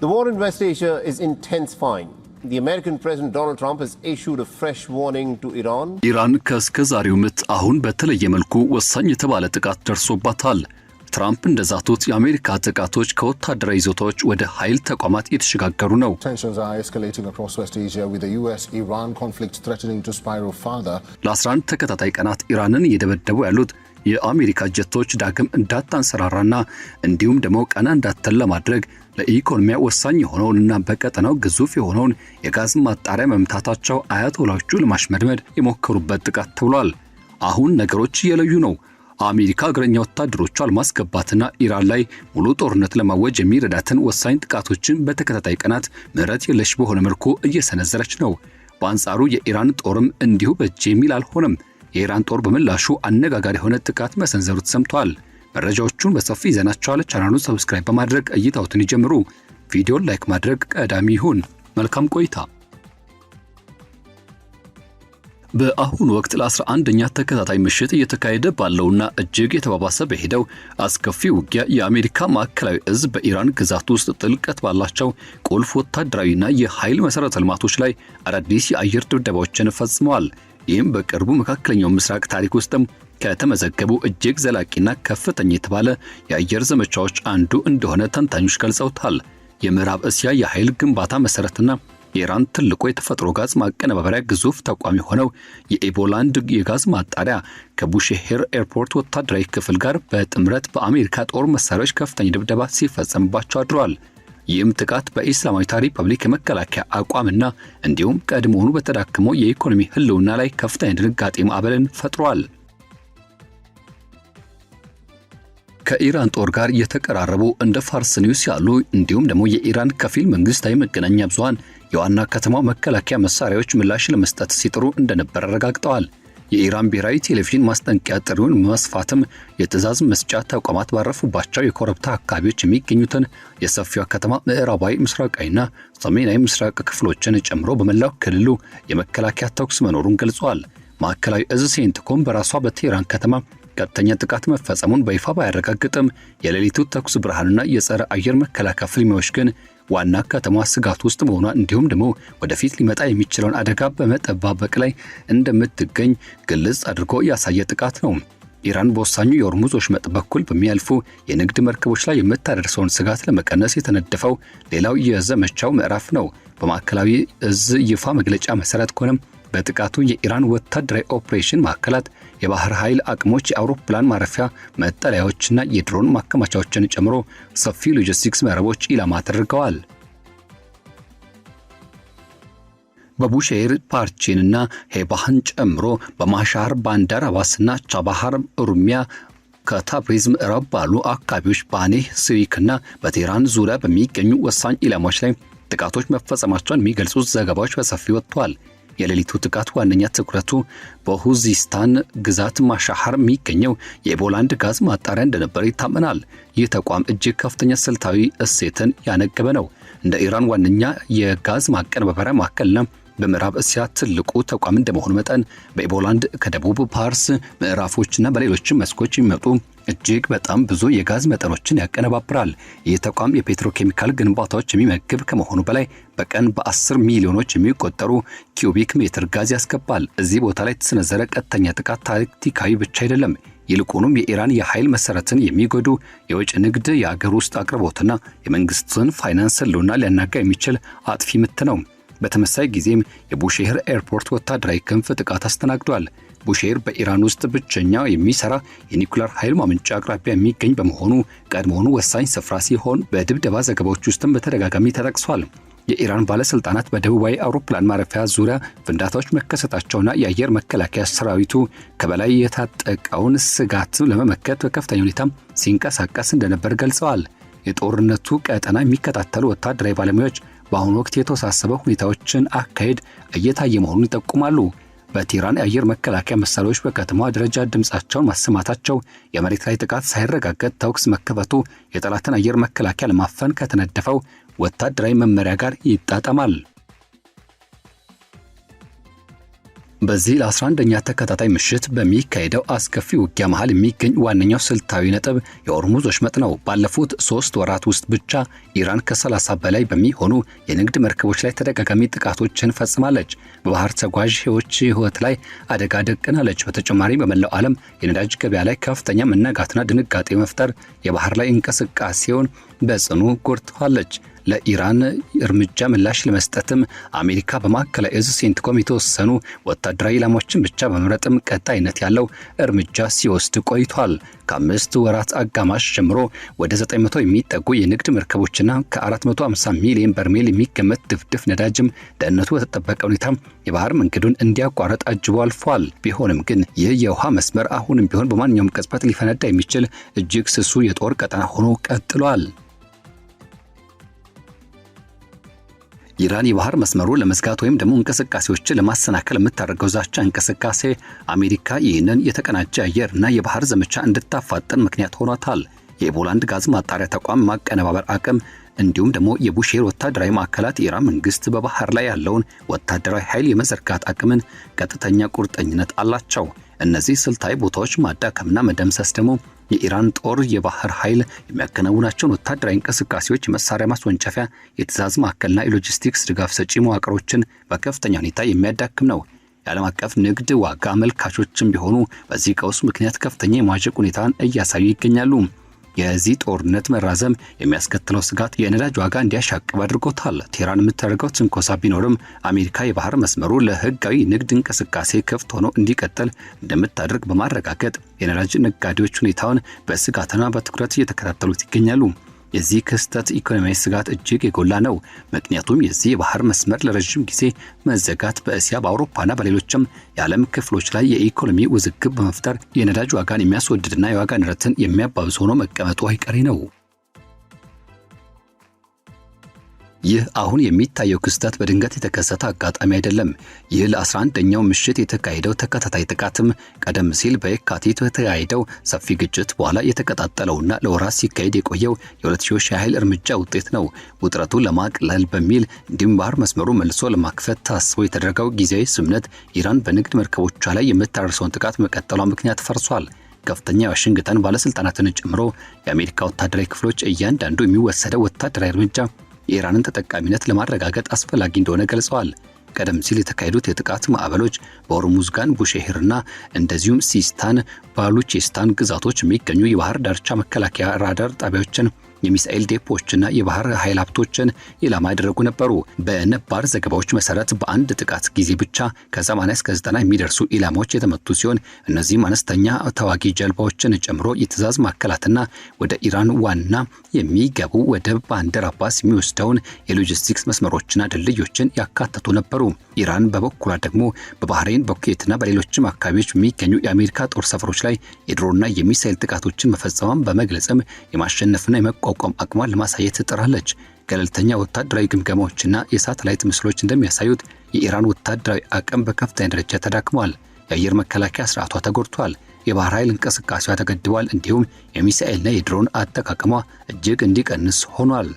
The war in West Asia is intensifying. The American President Donald Trump has issued a fresh warning to Iran. ኢራን ከስከዛሬው ምት አሁን በተለየ መልኩ ወሳኝ የተባለ ጥቃት ደርሶባታል። ትራምፕ እንደዛቱት የአሜሪካ ጥቃቶች ከወታደራዊ ይዞታዎች ወደ ኃይል ተቋማት እየተሸጋገሩ ነው። Tensions are escalating across West Asia with the US-Iran conflict threatening to spiral further. ለ11 ተከታታይ ቀናት ኢራንን እየደበደቡ ያሉት የአሜሪካ ጀቶች ዳግም እንዳታንሰራራና እንዲሁም ደግሞ ቀና እንዳትል ለማድረግ ለኢኮኖሚያ ወሳኝ የሆነውንና በቀጠናው ግዙፍ የሆነውን የጋዝ ማጣሪያ መምታታቸው አያቶላዎቹ ለማሽመድመድ የሞከሩበት ጥቃት ተብሏል። አሁን ነገሮች እየለዩ ነው። አሜሪካ እግረኛ ወታደሮቿን ለማስገባትና ኢራን ላይ ሙሉ ጦርነት ለማወጅ የሚረዳትን ወሳኝ ጥቃቶችን በተከታታይ ቀናት ምህረት የለሽ በሆነ መልኩ እየሰነዘረች ነው። በአንጻሩ የኢራን ጦርም እንዲሁ በእጅ የሚል አልሆነም። የኢራን ጦር በምላሹ አነጋጋሪ የሆነ ጥቃት መሰንዘሩ ተሰምቷል። መረጃዎቹን በሰፊ ይዘናቸዋል። ቻናሉን ሰብስክራይብ በማድረግ እይታዎትን ይጀምሩ። ቪዲዮን ላይክ ማድረግ ቀዳሚ ይሁን። መልካም ቆይታ። በአሁኑ ወቅት ለ11ኛ ተከታታይ ምሽት እየተካሄደ ባለውና እጅግ የተባባሰ በሄደው አስከፊ ውጊያ የአሜሪካ ማዕከላዊ እዝ በኢራን ግዛት ውስጥ ጥልቀት ባላቸው ቁልፍ ወታደራዊና የኃይል መሰረተ ልማቶች ላይ አዳዲስ የአየር ድብደባዎችን ፈጽመዋል። ይህም በቅርቡ መካከለኛው ምስራቅ ታሪክ ውስጥም ከተመዘገቡ እጅግ ዘላቂና ከፍተኛ የተባለ የአየር ዘመቻዎች አንዱ እንደሆነ ተንታኞች ገልጸውታል። የምዕራብ እስያ የኃይል ግንባታ መሰረትና የኢራን ትልቁ የተፈጥሮ ጋዝ ማቀነባበሪያ ግዙፍ ተቋም የሆነው የኤቦላንድ የጋዝ ማጣሪያ ከቡሼሄር ኤርፖርት ወታደራዊ ክፍል ጋር በጥምረት በአሜሪካ ጦር መሳሪያዎች ከፍተኛ ድብደባ ሲፈጸምባቸው አድሯል። ይህም ጥቃት በኢስላማዊት ሪፐብሊክ የመከላከያ አቋምና እንዲሁም ቀድሞውኑ በተዳከመው የኢኮኖሚ ህልውና ላይ ከፍተኛ ድንጋጤ ማዕበልን ፈጥሯል። ከኢራን ጦር ጋር የተቀራረቡ እንደ ፋርስ ኒውስ ያሉ እንዲሁም ደግሞ የኢራን ከፊል መንግስታዊ መገናኛ ብዙሃን የዋና ከተማው መከላከያ መሳሪያዎች ምላሽ ለመስጠት ሲጥሩ እንደነበር አረጋግጠዋል። የኢራን ብሔራዊ ቴሌቪዥን ማስጠንቀቂያ ጥሪውን መስፋትም የትዕዛዝ መስጫ ተቋማት ባረፉባቸው የኮረብታ አካባቢዎች የሚገኙትን የሰፊዋ ከተማ ምዕራባዊ ምስራቃዊና ሰሜናዊ ምስራቅ ክፍሎችን ጨምሮ በመላው ክልሉ የመከላከያ ተኩስ መኖሩን ገልጿል። ማዕከላዊ እዝ ሴንትኮም በራሷ በቴህራን ከተማ ቀጥተኛ ጥቃት መፈጸሙን በይፋ ባያረጋግጥም የሌሊቱ ተኩስ ብርሃንና የጸረ አየር መከላከያ ፍልሚያዎች ግን ዋና ከተማ ስጋት ውስጥ መሆኗ እንዲሁም ደግሞ ወደፊት ሊመጣ የሚችለውን አደጋ በመጠባበቅ ላይ እንደምትገኝ ግልጽ አድርጎ ያሳየ ጥቃት ነው። ኢራን በወሳኙ የሆርሙዝ ወሽመጥ በኩል በሚያልፉ የንግድ መርከቦች ላይ የምታደርሰውን ስጋት ለመቀነስ የተነደፈው ሌላው የዘመቻው ምዕራፍ ነው። በማዕከላዊ እዝ ይፋ መግለጫ መሰረት ከሆነም በጥቃቱ የኢራን ወታደራዊ ኦፕሬሽን ማዕከላት፣ የባህር ኃይል አቅሞች፣ የአውሮፕላን ማረፊያ መጠለያዎችና የድሮን ማከማቻዎችን ጨምሮ ሰፊ ሎጂስቲክስ መረቦች ኢላማ ተደርገዋል። በቡሼር ፓርቺንና ሄባህን ጨምሮ በማሻር ባንዳር አባስና ቻባሃር ሩሚያ ከታብሪዝ ምዕራብ ባሉ አካባቢዎች በአኔህ ሲሪክና በቴህራን ዙሪያ በሚገኙ ወሳኝ ኢላማዎች ላይ ጥቃቶች መፈጸማቸውን የሚገልጹት ዘገባዎች በሰፊ ወጥተዋል። የሌሊቱ ጥቃት ዋነኛ ትኩረቱ በሁዚስታን ግዛት ማሻሃር የሚገኘው የኤቦላንድ ጋዝ ማጣሪያ እንደነበር ይታመናል። ይህ ተቋም እጅግ ከፍተኛ ስልታዊ እሴትን ያነገበ ነው። እንደ ኢራን ዋነኛ የጋዝ ማቀነባበሪያ ማዕከልና በምዕራብ እስያ ትልቁ ተቋም እንደመሆኑ መጠን በኤቦላንድ ከደቡብ ፓርስ ምዕራፎችና በሌሎችም መስኮች የሚመጡ እጅግ በጣም ብዙ የጋዝ መጠኖችን ያቀነባብራል። ይህ ተቋም የፔትሮኬሚካል ግንባታዎች የሚመግብ ከመሆኑ በላይ በቀን በ10 ሚሊዮኖች የሚቆጠሩ ኪዩቢክ ሜትር ጋዝ ያስገባል። እዚህ ቦታ ላይ የተሰነዘረ ቀጥተኛ ጥቃት ታክቲካዊ ብቻ አይደለም፣ ይልቁንም የኢራን የኃይል መሰረትን የሚጎዱ የውጭ ንግድ፣ የአገር ውስጥ አቅርቦትና የመንግስትን ፋይናንስ ህልውና ሊያናጋ የሚችል አጥፊ ምት ነው። በተመሳሳይ ጊዜም የቡሼሄር ኤርፖርት ወታደራዊ ክንፍ ጥቃት አስተናግዷል። ቡሼሄር በኢራን ውስጥ ብቸኛው የሚሰራ የኒኩሌር ኃይል ማመንጫ አቅራቢያ የሚገኝ በመሆኑ ቀድሞውኑ ወሳኝ ስፍራ ሲሆን በድብደባ ዘገባዎች ውስጥም በተደጋጋሚ ተጠቅሷል። የኢራን ባለስልጣናት በደቡባዊ አውሮፕላን ማረፊያ ዙሪያ ፍንዳታዎች መከሰታቸውና የአየር መከላከያ ሰራዊቱ ከበላይ የታጠቀውን ስጋት ለመመከት በከፍተኛ ሁኔታ ሲንቀሳቀስ እንደነበር ገልጸዋል። የጦርነቱ ቀጠና የሚከታተሉ ወታደራዊ ባለሙያዎች በአሁኑ ወቅት የተወሳሰበ ሁኔታዎችን አካሄድ እየታየ መሆኑን ይጠቁማሉ። በቴህራን የአየር መከላከያ መሳሪያዎች በከተማዋ ደረጃ ድምጻቸውን ማሰማታቸው የመሬት ላይ ጥቃት ሳይረጋገጥ ተኩስ መከፈቱ የጠላትን አየር መከላከያ ለማፈን ከተነደፈው ወታደራዊ መመሪያ ጋር ይጣጣማል። በዚህ ለ11ኛ ተከታታይ ምሽት በሚካሄደው አስከፊ ውጊያ መሃል የሚገኝ ዋነኛው ስልታዊ ነጥብ የሆርሙዝ ወሽመጥ ነው። ባለፉት 3 ወራት ውስጥ ብቻ ኢራን ከ30 በላይ በሚሆኑ የንግድ መርከቦች ላይ ተደጋጋሚ ጥቃቶችን ፈጽማለች። በባህር ተጓዦች ሕይወት ላይ አደጋ ደቅናለች። በተጨማሪም በመላው ዓለም የነዳጅ ገበያ ላይ ከፍተኛ መናጋትና ድንጋጤ መፍጠር የባህር ላይ እንቅስቃሴውን በጽኑ ጎድታለች። ለኢራን እርምጃ ምላሽ ለመስጠትም አሜሪካ በማዕከላዊ እዝ ሴንትኮም የተወሰኑ ወታደራዊ ኢላማዎችን ብቻ በመምረጥም ቀጣይነት ያለው እርምጃ ሲወስድ ቆይቷል። ከ5 ወራት አጋማሽ ጀምሮ ወደ 900 የሚጠጉ የንግድ መርከቦችና ከ450 ሚሊዮን በርሜል የሚገመት ድፍድፍ ነዳጅም ደህንነቱ በተጠበቀ ሁኔታ የባህር መንገዱን እንዲያቋርጥ አጅቦ አልፏል። ቢሆንም ግን ይህ የውሃ መስመር አሁንም ቢሆን በማንኛውም ቅጽበት ሊፈነዳ የሚችል እጅግ ስሱ የጦር ቀጠና ሆኖ ቀጥሏል። ኢራን የባህር መስመሩን ለመዝጋት ወይም ደግሞ እንቅስቃሴዎችን ለማሰናከል የምታደርገው ዛቻ እንቅስቃሴ አሜሪካ ይህንን የተቀናጀ አየርና የባህር ዘመቻ እንድታፋጥን ምክንያት ሆኗታል። የፖላንድ ጋዝ ማጣሪያ ተቋም ማቀነባበር አቅም እንዲሁም ደግሞ የቡሼር ወታደራዊ ማዕከላት የኢራን መንግስት በባህር ላይ ያለውን ወታደራዊ ኃይል የመዘርጋት አቅምን ቀጥተኛ ቁርጠኝነት አላቸው። እነዚህ ስልታዊ ቦታዎች ማዳከምና መደምሰስ ደግሞ የኢራን ጦር የባህር ኃይል የሚያከናውናቸውን ወታደራዊ እንቅስቃሴዎች የመሳሪያ ማስወንጨፊያ፣ የትዕዛዝ ማዕከልና የሎጂስቲክስ ድጋፍ ሰጪ መዋቅሮችን በከፍተኛ ሁኔታ የሚያዳክም ነው። የዓለም አቀፍ ንግድ ዋጋ አመልካቾችም ቢሆኑ በዚህ ቀውስ ምክንያት ከፍተኛ የመዋዠቅ ሁኔታን እያሳዩ ይገኛሉ። የዚህ ጦርነት መራዘም የሚያስከትለው ስጋት የነዳጅ ዋጋ እንዲያሻቅብ አድርጎታል። ቴህራን የምታደርገው ትንኮሳ ቢኖርም አሜሪካ የባህር መስመሩ ለህጋዊ ንግድ እንቅስቃሴ ክፍት ሆኖ እንዲቀጥል እንደምታደርግ በማረጋገጥ የነዳጅ ነጋዴዎች ሁኔታውን በስጋትና በትኩረት እየተከታተሉት ይገኛሉ። የዚህ ክስተት ኢኮኖሚያዊ ስጋት እጅግ የጎላ ነው። ምክንያቱም የዚህ የባህር መስመር ለረጅም ጊዜ መዘጋት በእስያ በአውሮፓና በሌሎችም የዓለም ክፍሎች ላይ የኢኮኖሚ ውዝግብ በመፍጠር የነዳጅ ዋጋን የሚያስወድድና የዋጋ ንረትን የሚያባብስ ሆኖ መቀመጡ አይቀሬ ነው። ይህ አሁን የሚታየው ክስተት በድንገት የተከሰተ አጋጣሚ አይደለም። ይህ ለ11ኛው ምሽት የተካሄደው ተከታታይ ጥቃትም ቀደም ሲል በየካቲት የተካሄደው ሰፊ ግጭት በኋላ የተቀጣጠለውና ለወራት ሲካሄድ የቆየው የ2000 ያህል እርምጃ ውጤት ነው። ውጥረቱን ለማቅለል በሚል እንዲሁም ባህር መስመሩ መልሶ ለማክፈት ታስቦ የተደረገው ጊዜያዊ ስምምነት ኢራን በንግድ መርከቦቿ ላይ የምታደርሰውን ጥቃት መቀጠሏ ምክንያት ፈርሷል። ከፍተኛ የዋሽንግተን ባለስልጣናትን ጨምሮ የአሜሪካ ወታደራዊ ክፍሎች እያንዳንዱ የሚወሰደው ወታደራዊ እርምጃ የኢራንን ተጠቃሚነት ለማረጋገጥ አስፈላጊ እንደሆነ ገልጸዋል። ቀደም ሲል የተካሄዱት የጥቃት ማዕበሎች በሆርሙዝጋን፣ ቡሼህርና እንደዚሁም ሲስታን ባሉቺስታን ግዛቶች የሚገኙ የባህር ዳርቻ መከላከያ ራዳር ጣቢያዎችን፣ የሚሳኤል ዴፖዎችና የባህር ኃይል ሀብቶችን ኢላማ ያደረጉ ነበሩ። በነባር ዘገባዎች መሰረት በአንድ ጥቃት ጊዜ ብቻ ከ80 እስከ 90 የሚደርሱ ኢላማዎች የተመቱ ሲሆን እነዚህም አነስተኛ ተዋጊ ጀልባዎችን ጨምሮ የትዕዛዝ ማዕከላትና ወደ ኢራን ዋና የሚገቡ ወደ ባንደር አባስ የሚወስደውን የሎጂስቲክስ መስመሮችና ድልድዮችን ያካተቱ ነበሩ። ኢራን በበኩሏ ደግሞ በባህሬን፣ በኩዌትና በሌሎችም አካባቢዎች የሚገኙ የአሜሪካ ጦር ሰፈሮች ላይ የድሮና የሚሳኤል ጥቃቶችን መፈጸሟን በመግለጽም የማሸነፍና የመቋቋም አቅሟን ለማሳየት ትጥራለች። ገለልተኛ ወታደራዊ ግምገማዎችና የሳተላይት ምስሎች እንደሚያሳዩት የኢራን ወታደራዊ አቅም በከፍተኛ ደረጃ ተዳክሟል። የአየር መከላከያ ስርዓቷ ተጎድቷል። የባህር ኃይል እንቅስቃሴዋ ተገድቧል። እንዲሁም የሚሳኤልና የድሮን አጠቃቀሟ እጅግ እንዲቀንስ ሆኗል።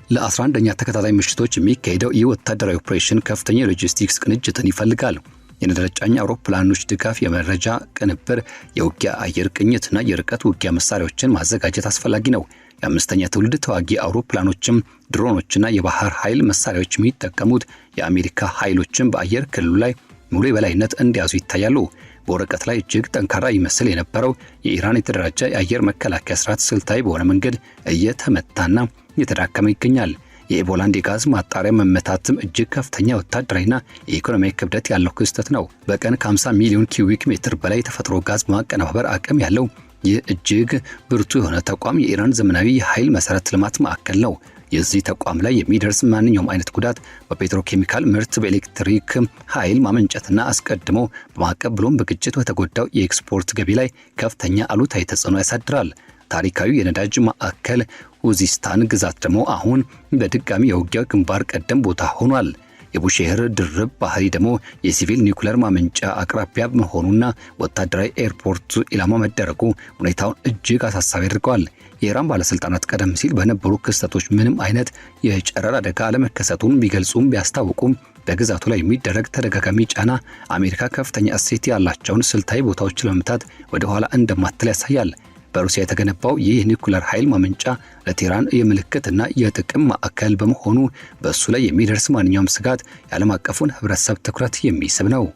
ለ11ኛ ተከታታይ ምሽቶች የሚካሄደው ይህ ወታደራዊ ኦፕሬሽን ከፍተኛ ሎጂስቲክስ ቅንጅትን ይፈልጋል። የነዳጅ ጫኝ አውሮፕላኖች ድጋፍ፣ የመረጃ ቅንብር፣ የውጊያ አየር ቅኝትና የርቀት ውጊያ መሳሪያዎችን ማዘጋጀት አስፈላጊ ነው። የአምስተኛ ትውልድ ተዋጊ አውሮፕላኖችም ድሮኖችና የባህር ኃይል መሳሪያዎች የሚጠቀሙት የአሜሪካ ኃይሎችን በአየር ክልሉ ላይ ሙሉ የበላይነት እንዲያዙ ይታያሉ። በወረቀት ላይ እጅግ ጠንካራ ይመስል የነበረው የኢራን የተደራጀ የአየር መከላከያ ስርዓት ስልታዊ በሆነ መንገድ እየተመታና እየተዳከመ ይገኛል። የፖላንድ የጋዝ ማጣሪያ መመታትም እጅግ ከፍተኛ ወታደራዊና የኢኮኖሚያዊ ክብደት ያለው ክስተት ነው። በቀን ከ50 ሚሊዮን ኪዩቢክ ሜትር በላይ የተፈጥሮ ጋዝ ማቀነባበር አቅም ያለው ይህ እጅግ ብርቱ የሆነ ተቋም የኢራን ዘመናዊ የኃይል መሰረተ ልማት ማዕከል ነው። የዚህ ተቋም ላይ የሚደርስ ማንኛውም አይነት ጉዳት በፔትሮኬሚካል ምርት፣ በኤሌክትሪክ ኃይል ማመንጨትና አስቀድሞ በማዕቀብ ብሎም በግጭት በተጎዳው የኤክስፖርት ገቢ ላይ ከፍተኛ አሉታዊ ተጽዕኖ ያሳድራል። ታሪካዊ የነዳጅ ማዕከል ሁዚስታን ግዛት ደግሞ አሁን በድጋሚ የውጊያ ግንባር ቀደም ቦታ ሆኗል። የቡሼህር ድርብ ባህሪ ደግሞ የሲቪል ኒውክሌር ማመንጫ አቅራቢያ መሆኑና ወታደራዊ ኤርፖርት ኢላማ መደረጉ ሁኔታውን እጅግ አሳሳቢ አድርገዋል። የኢራን ባለስልጣናት ቀደም ሲል በነበሩ ክስተቶች ምንም አይነት የጨረር አደጋ አለመከሰቱን ቢገልጹም ቢያስታውቁም በግዛቱ ላይ የሚደረግ ተደጋጋሚ ጫና አሜሪካ ከፍተኛ እሴት ያላቸውን ስልታዊ ቦታዎች ለመምታት ወደ ኋላ እንደማትል ያሳያል። በሩሲያ የተገነባው ይህ ኒውክሌር ኃይል ማመንጫ ለቴህራን የምልክትና የጥቅም ማዕከል በመሆኑ በእሱ ላይ የሚደርስ ማንኛውም ስጋት የዓለም አቀፉን ህብረተሰብ ትኩረት የሚስብ ነው።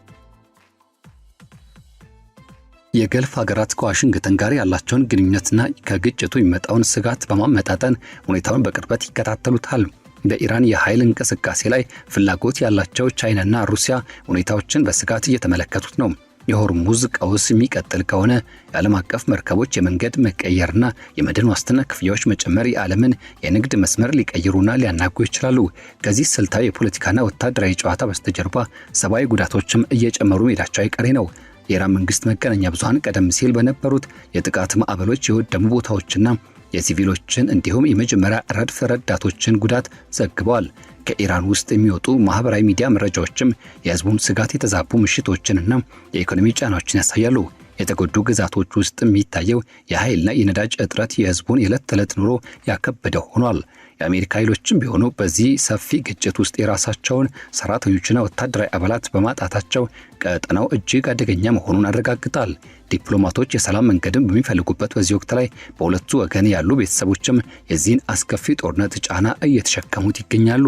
የገልፍ ሀገራት ከዋሽንግተን ጋር ያላቸውን ግንኙነትና ከግጭቱ የሚመጣውን ስጋት በማመጣጠን ሁኔታውን በቅርበት ይከታተሉታል። በኢራን የኃይል እንቅስቃሴ ላይ ፍላጎት ያላቸው ቻይናና ሩሲያ ሁኔታዎችን በስጋት እየተመለከቱት ነው። የሆርሙዝ ቀውስ የሚቀጥል ከሆነ የዓለም አቀፍ መርከቦች የመንገድ መቀየርና የመድን ዋስትና ክፍያዎች መጨመር የዓለምን የንግድ መስመር ሊቀይሩና ሊያናጉ ይችላሉ። ከዚህ ስልታዊ የፖለቲካና ወታደራዊ ጨዋታ በስተጀርባ ሰብአዊ ጉዳቶችም እየጨመሩ መሄዳቸው አይቀሬ ነው። የኢራን መንግስት መገናኛ ብዙሃን ቀደም ሲል በነበሩት የጥቃት ማዕበሎች የወደሙ ቦታዎችና የሲቪሎችን እንዲሁም የመጀመሪያ ረድፍ ረዳቶችን ጉዳት ዘግበዋል። ከኢራን ውስጥ የሚወጡ ማህበራዊ ሚዲያ መረጃዎችም የህዝቡን ስጋት የተዛቡ ምሽቶችንና የኢኮኖሚ ጫናዎችን ያሳያሉ። የተጎዱ ግዛቶች ውስጥ የሚታየው የኃይልና የነዳጅ እጥረት የህዝቡን የዕለት ተዕለት ኑሮ ያከበደ ሆኗል። የአሜሪካ ኃይሎችም ቢሆኑ በዚህ ሰፊ ግጭት ውስጥ የራሳቸውን ሰራተኞችና ወታደራዊ አባላት በማጣታቸው ቀጠናው እጅግ አደገኛ መሆኑን አረጋግጣል። ዲፕሎማቶች የሰላም መንገድን በሚፈልጉበት በዚህ ወቅት ላይ በሁለቱ ወገን ያሉ ቤተሰቦችም የዚህን አስከፊ ጦርነት ጫና እየተሸከሙት ይገኛሉ።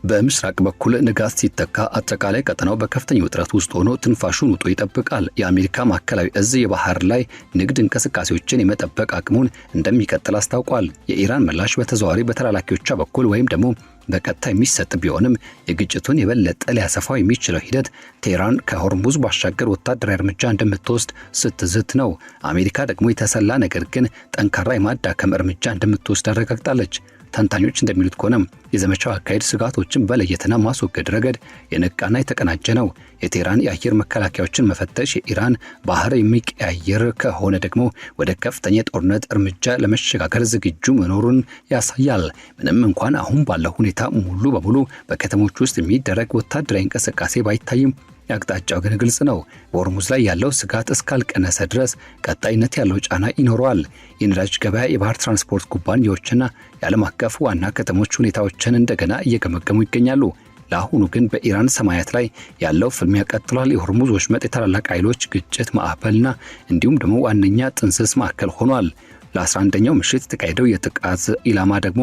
በምስራቅ በኩል ንጋት ሲተካ አጠቃላይ ቀጠናው በከፍተኛ ውጥረት ውስጥ ሆኖ ትንፋሹን ውጦ ይጠብቃል። የአሜሪካ ማዕከላዊ እዝ የባህር ላይ ንግድ እንቅስቃሴዎችን የመጠበቅ አቅሙን እንደሚቀጥል አስታውቋል። የኢራን ምላሽ በተዘዋዋሪ በተላላኪዎቿ በኩል ወይም ደግሞ በቀጥታ የሚሰጥ ቢሆንም የግጭቱን የበለጠ ሊያሰፋው የሚችለው ሂደት ቴህራን ከሆርሙዝ ባሻገር ወታደራዊ እርምጃ እንደምትወስድ ስትዝት ነው። አሜሪካ ደግሞ የተሰላ ነገር ግን ጠንካራ የማዳከም እርምጃ እንደምትወስድ አረጋግጣለች። ተንታኞች እንደሚሉት ከሆነ የዘመቻው አካሄድ ስጋቶችን በለየትና ማስወገድ ረገድ የነቃና የተቀናጀ ነው። የቴህራን የአየር መከላከያዎችን መፈተሽ የኢራን ባህር የሚቀያየር ከሆነ ደግሞ ወደ ከፍተኛ የጦርነት እርምጃ ለመሸጋገር ዝግጁ መኖሩን ያሳያል። ምንም እንኳን አሁን ባለው ሁኔታ ሙሉ በሙሉ በከተሞች ውስጥ የሚደረግ ወታደራዊ እንቅስቃሴ ባይታይም ያቅጣጫው ግን ግልጽ ነው። በሆርሙዝ ላይ ያለው ስጋት እስካልቀነሰ ድረስ ቀጣይነት ያለው ጫና ይኖረዋል። የነዳጅ ገበያ፣ የባህር ትራንስፖርት ኩባንያዎችና የዓለም አቀፍ ዋና ከተሞች ሁኔታዎችን እንደገና እየገመገሙ ይገኛሉ። ለአሁኑ ግን በኢራን ሰማያት ላይ ያለው ፍልሚያ ቀጥሏል። የሆርሙዝ ወሽመጥ የታላላቅ ኃይሎች ግጭት ማዕበልና እንዲሁም ደግሞ ዋነኛ ጥንስስ ማዕከል ሆኗል። ለ11ኛው ምሽት የተካሄደው የጥቃት ኢላማ ደግሞ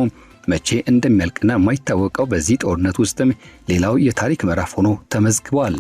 መቼ እንደሚያልቅና የማይታወቀው በዚህ ጦርነት ውስጥም ሌላው የታሪክ ምዕራፍ ሆኖ ተመዝግቧል።